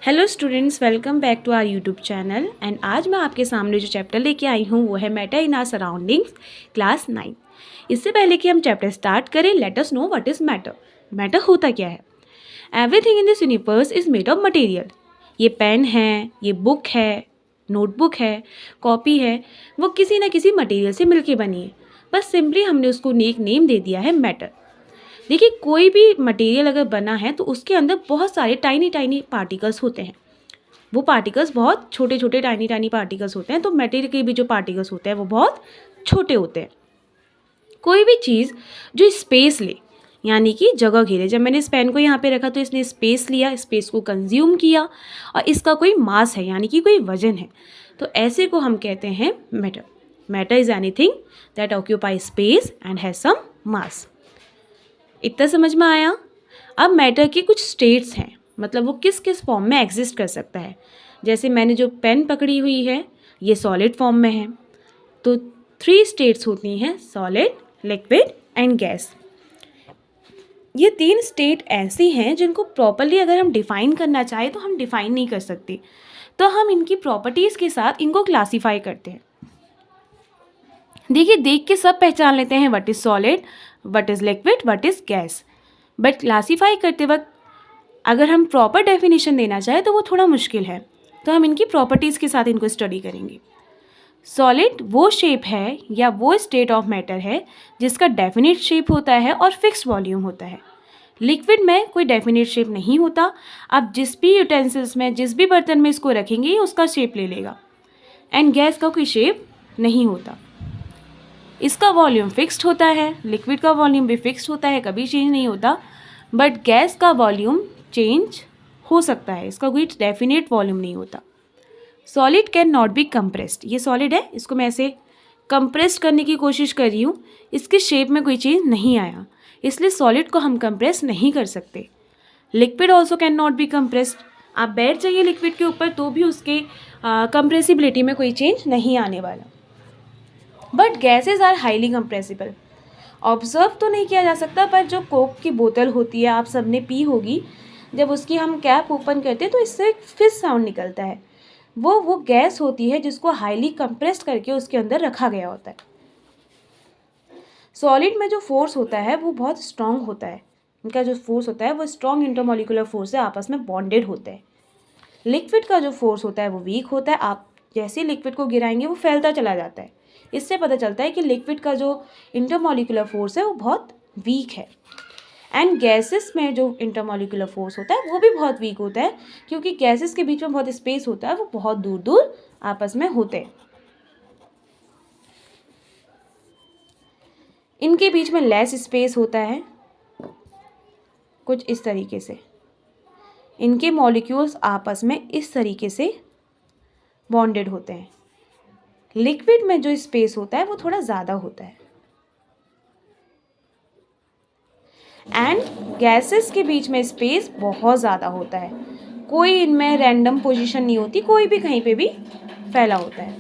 Hello students, welcome back to our YouTube channel. And आज मैं आपके सामने जो चैप्टर लेके आई हूँ वो है matter in our surroundings, class 9। इससे पहले कि हम चैप्टर स्टार्ट करें, let us know what is matter. Matter होता क्या है? Everything in this universe is made of material. ये पेन है, ये बुक है, नोटबुक है, कॉपी है, वो किसी न किसी मटेरियल से मिलके बनी है। बस सिंपली हमने उसको एक नेम दे दिया है मैटर। देखिए, कोई भी मटेरियल अगर बना है तो उसके अंदर बहुत सारे टाइनी टाइनी पार्टिकल्स होते हैं। वो पार्टिकल्स बहुत छोटे छोटे टाइनी टाइनी पार्टिकल्स होते हैं। तो मटेरियल के भी जो पार्टिकल्स होते हैं वो बहुत छोटे होते हैं। कोई भी चीज़ जो स्पेस ले, यानी कि जगह घेरे, जब मैंने इस पेन को यहाँ पे रखा तो इसने स्पेस लिया, स्पेस को कंज्यूम किया और इसका कोई मास है, यानी कि कोई वजन है, तो ऐसे को हम कहते हैं matter. Matter is anything that occupy space and has some mass. इतना समझ में आया? अब मैटर की कुछ स्टेट्स हैं, मतलब वो किस किस फॉर्म में एग्जिस्ट कर सकता है। जैसे मैंने जो पेन पकड़ी हुई है ये सॉलिड फॉर्म में है, तो 3 स्टेट्स होती हैं, सॉलिड, लिक्विड एंड गैस। ये 3 स्टेट ऐसी हैं जिनको प्रॉपरली अगर हम डिफ़ाइन करना चाहें तो हम डिफ़ाइन नहीं कर सकते, तो हम इनकी प्रॉपर्टीज़ के साथ इनको क्लासीफाई करते हैं। देखिए, देख के सब पहचान लेते हैं what is solid, what is liquid, what is gas, but classify करते वक्त अगर हम प्रॉपर डेफिनेशन देना चाहें तो वो थोड़ा मुश्किल है। तो हम इनकी प्रॉपर्टीज़ के साथ इनको स्टडी करेंगे। सॉलिड वो शेप है या वो स्टेट ऑफ मैटर है जिसका डेफिनेट शेप होता है और फिक्स्ड वॉल्यूम होता है। लिक्विड में कोई डेफिनेट शेप नहीं होता। आप जिस भी यूटेंसिल्स में, जिस भी बर्तन में इसको रखेंगे ये उसका शेप ले लेगा। एंड गैस का कोई शेप नहीं होता। इसका वॉल्यूम फिक्स्ड होता है, लिक्विड का वॉल्यूम भी फिक्स्ड होता है, कभी चेंज नहीं होता। बट गैस का वॉल्यूम चेंज हो सकता है, इसका कोई डेफिनेट वॉल्यूम नहीं होता। Solid can not be compressed. ये सॉलिड है, इसको मैं ऐसे कंप्रेस करने की कोशिश कर रही हूँ, इसके शेप में कोई चेंज नहीं आया, इसलिए सॉलिड को हम कंप्रेस नहीं कर सकते। Liquid also can not be compressed. आप बैठ जाइए लिक्विड के ऊपर तो भी उसके कंप्रेसिबिलिटी में कोई चेंज नहीं आने वाला। But gases are highly compressible. Observe तो नहीं किया जा सकता, पर जो कोक की बोतल होती है, आप सबने पी होगी, जब उसकी हम कैप ओपन करते हैं तो इससे एक फिस साउंड निकलता है। वो गैस होती है जिसको हाईली कंप्रेस्ड करके उसके अंदर रखा गया होता है। सॉलिड में जो फोर्स होता है वो बहुत स्ट्रॉन्ग होता है। इनका जो फोर्स होता है वो स्ट्रॉन्ग इंटरमॉलिक्यूलर फोर्स है, आपस में बॉन्डेड होते हैं। लिक्विड का जो फोर्स होता है वो वीक होता है। आप जैसे लिक्विड को गिराएंगे वो फैलता चला जाता है। इससे पता चलता है कि लिक्विड का जो इंटरमॉलिक्यूलर फोर्स है वो बहुत वीक है। एंड गैसेस में जो इंटरमॉलिक्यूलर फोर्स होता है वो भी बहुत वीक होता है, क्योंकि गैसेस के बीच में बहुत स्पेस होता है, वो बहुत दूर दूर आपस में होते हैं। इनके बीच में लेस स्पेस होता है, कुछ इस तरीके से। इनके मॉलिक्यूल्स आपस में इस तरीके से बॉन्डेड होते हैं। लिक्विड में जो स्पेस होता है वो थोड़ा ज़्यादा होता है। एंड गैसेस के बीच में स्पेस बहुत ज़्यादा होता है। कोई इनमें रैंडम पोजीशन नहीं होती, कोई भी कहीं पे भी फैला होता है।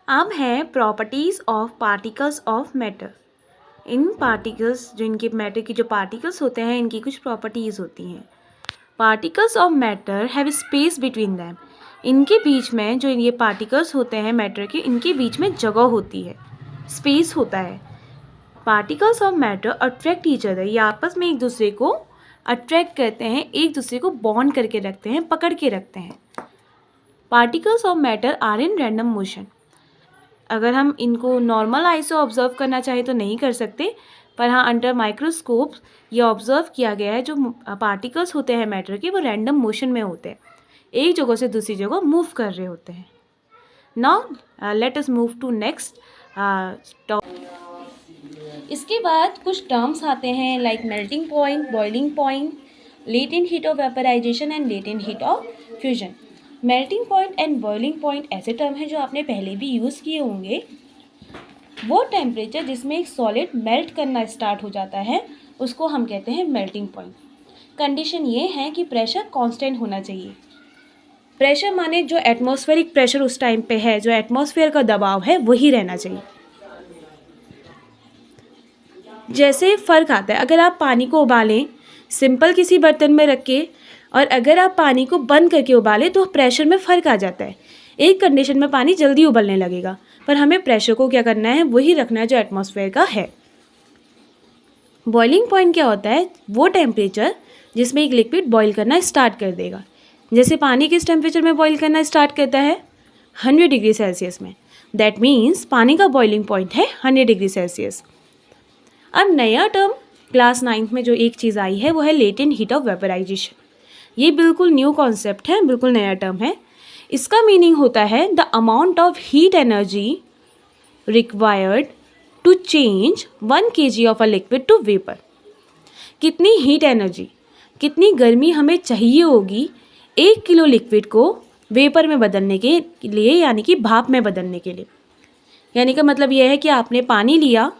अब है properties of particles of matter. In particles, जो इनके मैटर की जो पार्टिकल्स होते हैं, इनकी कुछ प्रॉपर्टीज़ होती हैं। Particles of matter have space between them. इनके बीच में जो ये पार्टिकल्स होते हैं मैटर के, इनके बीच में जगह होती है, स्पेस होता है। Particles of matter attract each other. ये आपस में एक दूसरे को अट्रैक्ट करते हैं, एक दूसरे को बॉन्ड करके रखते हैं, पकड़ के रखते हैं। Particles of matter are in random motion. अगर हम इनको नॉर्मल आई से ऑब्जर्व करना चाहें तो नहीं कर सकते, पर हाँ अंडर माइक्रोस्कोप ये ऑब्जर्व किया गया है, जो पार्टिकल्स होते हैं मैटर के वो रैंडम मोशन में होते हैं, एक जगह से दूसरी जगह मूव कर रहे होते हैं। Now let us move to next topic. इसके बाद कुछ टर्म्स आते हैं like melting point, boiling point, latent heat of vaporisation and latent heat of fusion. Melting point and boiling point ऐसे टर्म हैं जो आपने पहले भी यूज़ किए होंगे। वो टेम्परेचर जिसमें एक सॉलिड मेल्ट करना स्टार्ट हो जाता है उसको हम कहते हैं मेल्टिंग पॉइंट। कंडीशन ये है कि प्रेशर कांस्टेंट होना चाहिए। प्रेशर माने जो एटमॉस्फेरिक प्रेशर उस टाइम पे है, जो एटमॉस्फेयर का दबाव है, वही रहना चाहिए। जैसे फ़र्क आता है, अगर आप पानी को उबालें सिंपल किसी बर्तन में रख के और अगर आप पानी को बंद करके उबालें तो प्रेशर में फ़र्क आ जाता है। एक कंडीशन में पानी जल्दी उबलने लगेगा, पर हमें प्रेशर को क्या करना है, वही रखना है जो एटमॉस्फेयर का है। बॉइलिंग पॉइंट क्या होता है, वो टेम्परेचर जिसमें एक लिक्विड बॉईल करना स्टार्ट कर देगा। जैसे पानी किस टेम्परेचर में बॉईल करना स्टार्ट करता है, 100 डिग्री सेल्सियस में। दैट मीन्स पानी का बॉइलिंग पॉइंट है 100 डिग्री सेल्सियस। अब नया टर्म क्लास 9th में जो एक चीज़ आई है वो है लेटेंट हीट ऑफ वेपराइजेशन। ये बिल्कुल न्यू कॉन्सेप्ट है, बिल्कुल नया टर्म है। इसका मीनिंग होता है the amount of heat energy required to change 1 kg of a liquid to vapour. कितनी हीट एनर्जी, कितनी गर्मी हमें चाहिए होगी 1 किलो लिक्विड को वेपर में बदलने के लिए, यानी कि भाप में बदलने के लिए। यानी का मतलब यह है कि आपने पानी लिया,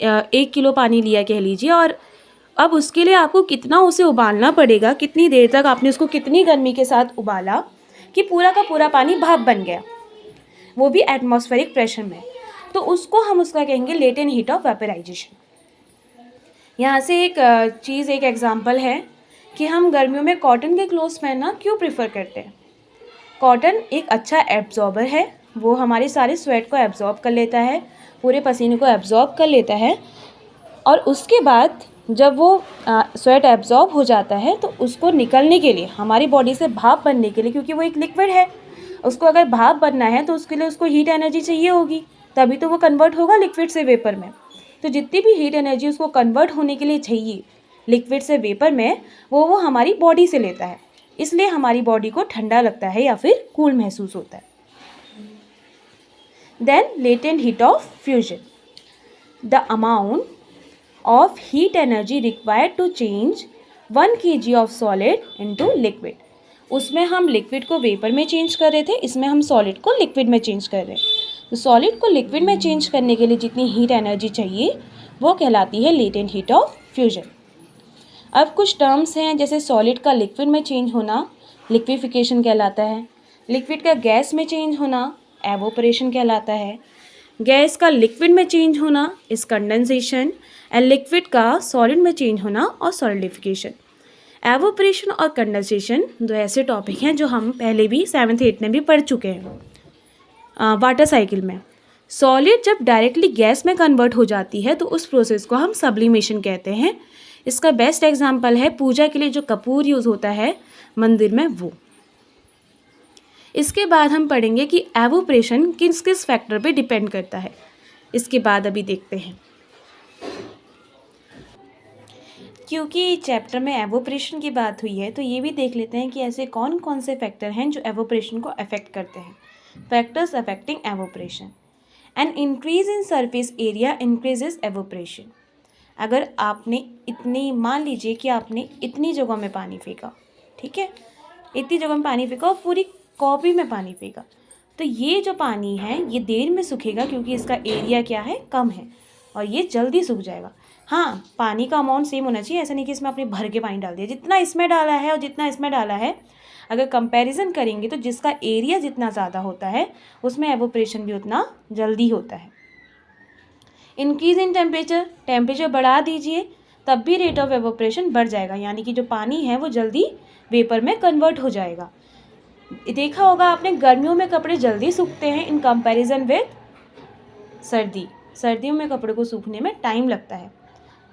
1 किलो पानी लिया कह लीजिए, और अब उसके लिए आपको कितना उसे उबालना पड़ेगा, कितनी देर तक आपने उसको कितनी गर्मी के साथ उबाला कि पूरा का पूरा पानी भाप बन गया, वो भी एटमॉस्फेरिक प्रेशर में। तो उसको हम उसका कहेंगे लेटेंट हीट ऑफ वेपराइजेशन। यहाँ से एक चीज़, एक एग्जांपल है कि हम गर्मियों में कॉटन के क्लोथ्स पहनना क्यों प्रेफर करते हैं। कॉटन एक अच्छा एब्जॉर्बर है, वो हमारे सारे स्वेट को एब्जॉर्ब कर लेता है, पूरे पसीने को एब्जॉर्ब कर लेता है, और उसके बाद जब वो स्वेट एब्जॉर्ब हो जाता है तो उसको निकलने के लिए, हमारी बॉडी से भाप बनने के लिए, क्योंकि वो एक लिक्विड है, उसको अगर भाप बनना है तो उसके लिए उसको हीट एनर्जी चाहिए होगी, तभी तो वो कन्वर्ट होगा लिक्विड से वेपर में। तो जितनी भी हीट एनर्जी उसको कन्वर्ट होने के लिए चाहिए लिक्विड से वेपर में, वो हमारी बॉडी से लेता है, इसलिए हमारी बॉडी को ठंडा लगता है या फिर कूल महसूस होता है। Then latent heat of fusion, the amount of heat energy required to change 1 kg of solid into liquid। उसमें हम लिक्विड को वेपर में चेंज कर रहे थे, इसमें हम सॉलिड को लिक्विड में चेंज कर रहे हैं। तो सॉलिड को लिक्विड में चेंज करने के लिए जितनी हीट एनर्जी चाहिए वो कहलाती है लेटेंट हीट ऑफ फ्यूजन। अब कुछ टर्म्स हैं, जैसे सॉलिड का लिक्विड में चेंज होना लिक्विफिकेशन कहलाता है, लिक्विड का गैस में चेंज होना एवोपरेशन कहलाता है, गैस का लिक्विड में चेंज होना इस कंडेंसेशन, एंड लिक्विड का सॉलिड में चेंज होना और सॉलिडिफिकेशन। एवोपरेशन और कंडेंसेशन दो ऐसे टॉपिक हैं जो हम पहले भी 7th 8th में भी पढ़ चुके हैं वाटर साइकिल में। सॉलिड जब डायरेक्टली गैस में कन्वर्ट हो जाती है तो उस प्रोसेस को हम सब्लिमेशन कहते हैं। इसका बेस्ट एग्जाम्पल है पूजा के लिए जो कपूर यूज़ होता है मंदिर में, वो। इसके बाद हम पढ़ेंगे कि एवोपरेशन किस किस फैक्टर पे डिपेंड करता है, इसके बाद अभी देखते हैं। क्योंकि चैप्टर में एवोपरेशन की बात हुई है तो ये भी देख लेते हैं कि ऐसे कौन कौन से फैक्टर हैं जो एवोपरेशन को अफेक्ट करते हैं। Factors affecting evaporation, an increase in surface area increases evaporation. अगर आपने इतनी, मान लीजिए कि आपने इतनी जगह में पानी फेंका, ठीक है, इतनी जगह में पानी फेंका और पूरी कॉपी में पानी फेंका, तो ये जो पानी है ये देर में सूखेगा क्योंकि इसका एरिया क्या है, कम है, और ये जल्दी सूख जाएगा। हाँ, पानी का अमाउंट सेम होना चाहिए, ऐसा नहीं कि इसमें आपने भर के पानी डाल दिया। जितना इसमें डाला है और जितना इसमें डाला है अगर कंपैरिजन करेंगे तो जिसका एरिया जितना ज़्यादा होता है उसमें एवोपरेशन भी उतना जल्दी होता है। इंक्रीज इन टेम्परेचर, टेम्परेचर बढ़ा दीजिए तब भी रेट ऑफ एवोपरेशन बढ़ जाएगा, यानी कि जो पानी है वो जल्दी वेपर में कन्वर्ट हो जाएगा। देखा होगा आपने, गर्मियों में कपड़े जल्दी सूखते हैं इन कंपैरिजन विद सर्दी। सर्दियों में कपड़े को सूखने में टाइम लगता है।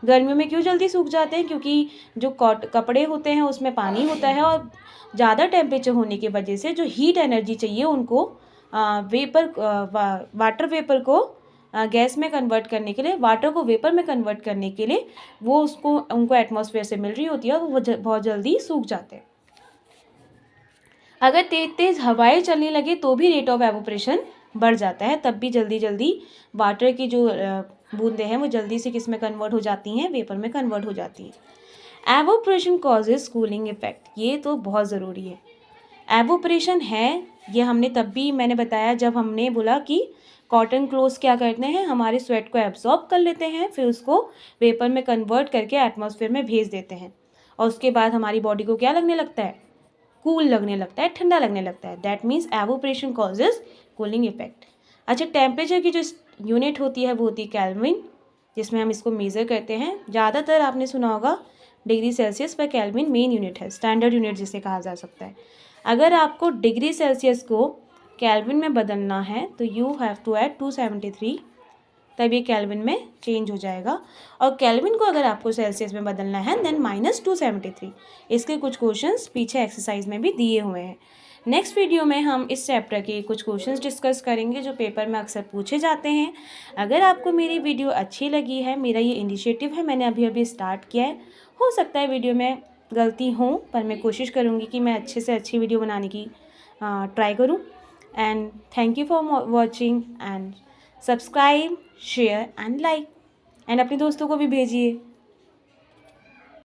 गर्मियों में क्यों जल्दी सूख जाते हैं, क्योंकि जो कपड़े होते हैं उसमें पानी होता है और ज़्यादा टेम्परेचर होने की वजह से जो हीट एनर्जी चाहिए उनको वाटर वेपर को गैस में कन्वर्ट करने के लिए, वाटर को वेपर में कन्वर्ट करने के लिए वो उनको एटमॉस्फेयर से मिल रही होती है और वो बहुत जल्दी सूख जाते हैं। अगर तेज तेज हवाएं चलने लगे तो भी रेट ऑफ एवोपरेशन बढ़ जाता है, तब भी जल्दी जल्दी वाटर की जो बूंदें हैं वो जल्दी से किस में कन्वर्ट हो जाती हैं, वेपर में कन्वर्ट हो जाती हैं। एवोपरेशन कॉजेज कूलिंग इफेक्ट, ये तो बहुत ज़रूरी है। एवोपरेशन है, ये हमने तब भी मैंने बताया जब हमने बोला कि कॉटन क्लोथ्स क्या करते हैं, हमारे स्वेट को एब्जॉर्ब कर लेते हैं, फिर उसको वेपर में कन्वर्ट करके एटमॉस्फेयर में भेज देते हैं, और उसके बाद हमारी बॉडी को क्या लगने लगता है, कूल लगने लगता है, ठंडा लगने लगता है। That means evaporation causes cooling effect. अच्छा, टेम्परेचर की जो यूनिट होती है वो होती है केल्विन, जिसमें हम इसको मेज़र करते हैं। ज़्यादातर आपने सुना होगा डिग्री सेल्सियस पर केल्विन मेन यूनिट है, स्टैंडर्ड यूनिट जिसे कहा जा सकता है। अगर आपको डिग्री सेल्सियस को केल्विन में बदलना है तो यू हैव टू ऐड 273, तब ये केल्विन में चेंज हो जाएगा। और केल्विन को अगर आपको सेल्सियस में बदलना है देन -273। इसके कुछ क्वेश्चंस पीछे एक्सरसाइज में भी दिए हुए हैं। नेक्स्ट वीडियो में हम इस चैप्टर के कुछ क्वेश्चंस डिस्कस करेंगे जो पेपर में अक्सर पूछे जाते हैं। अगर आपको मेरी वीडियो अच्छी लगी है, मेरा ये इनिशिएटिव है, मैंने अभी अभी स्टार्ट किया है, हो सकता है वीडियो में गलती हो, पर मैं कोशिश करूँगी कि मैं अच्छे से अच्छी वीडियो बनाने की ट्राई करूँ। And thank you for watching and subscribe, share and like, and अपने दोस्तों को भी भेजिए।